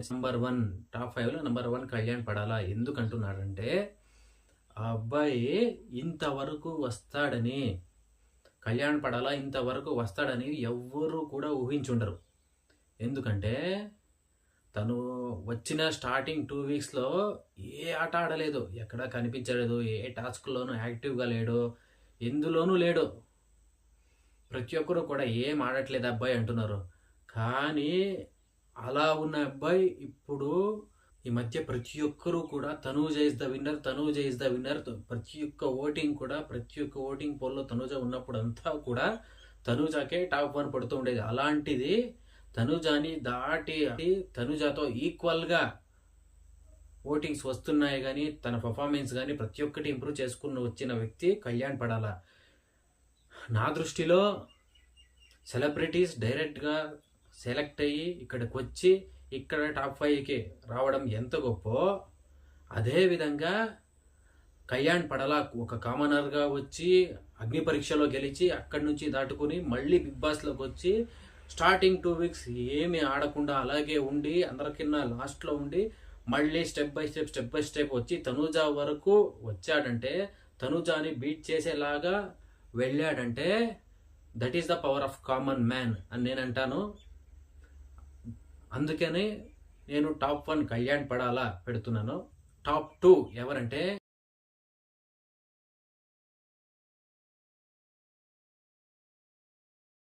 Number 1 top 5లో number 1 Kalyan పడాలా. ఎందుకంటున్నాడంటే ఆ అబ్బాయి ఇంతవరకు వస్తాడని, కళ్యాణ్ పడాలా ఇంతవరకు వస్తాడని ఎవ్వరు కూడా ఊహించుండరు. ఎందుకంటే తను వచ్చిన స్టార్టింగ్ 2 వీక్స్‌లో ఏ ఆట ఆడలేదు. ఎక్కడ కనిపించలేదు. ఏ టాస్క్‌లోనూ యాక్టివ్‌గా లేడు. ఎందులోనూ లేడు. ప్రతి ఒక్కరు కూడా ఏం ఆడట్లేదు అబ్బాయి అంటున్నారు. కానీ అలా ఉన్న అబ్బాయి ఇప్పుడు ఈ మధ్య ప్రతి ఒక్కరు కూడా Tanuja is the winner, Tanuja is the winner. ప్రతి ఒక్క ఓటింగ్ పోల్‌లో తనూజ ఉన్నప్పుడంతా కూడా తనూజకే టాప్ 1 పడుతూ ఉండేది. అలాంటిది తనూజని దాటి తనూజతో ఈక్వల్‌గా ఓటింగ్స్ వస్తున్నాయి గానీ, తన పెర్ఫార్మెన్స్ గానీ ప్రతి ఒక్కటి ఇంప్రూవ్ చేసుకుని వచ్చిన వ్యక్తి కళ్యాణ్ పడాల. నా దృష్టిలో సెలబ్రిటీస్ డైరెక్ట్‌గా సెలెక్ట్ అయ్యి ఇక్కడికొచ్చి ఇక్కడ టాప్ 5కి రావడం ఎంత గొప్పో, అదే విధంగా కళ్యాణ్ పడాల ఒక కామనర్‌గా వచ్చి అగ్ని పరీక్షలో గెలిచి అక్కడి నుంచి దాటుకుని మళ్ళీ బిగ్ బాస్‌లోకి వచ్చి స్టార్టింగ్ 2 వీక్స్ ఏమి ఆడకుండా అలాగే ఉండి అందరికన్నా లాస్ట్‌లో ఉండి మళ్ళీ స్టెప్ బై స్టెప్ వచ్చి తనూజ వరకు వచ్చాడంటే, తనూజని బీట్ చేసేలాగా వెళ్ళాడంటే that is the power of common man అని నేను అంటాను. అందుకని నేను టాప్ 1 కళ్యాణ్ పడాలా పెడుతున్నాను. టాప్ 2 ఎవరంటే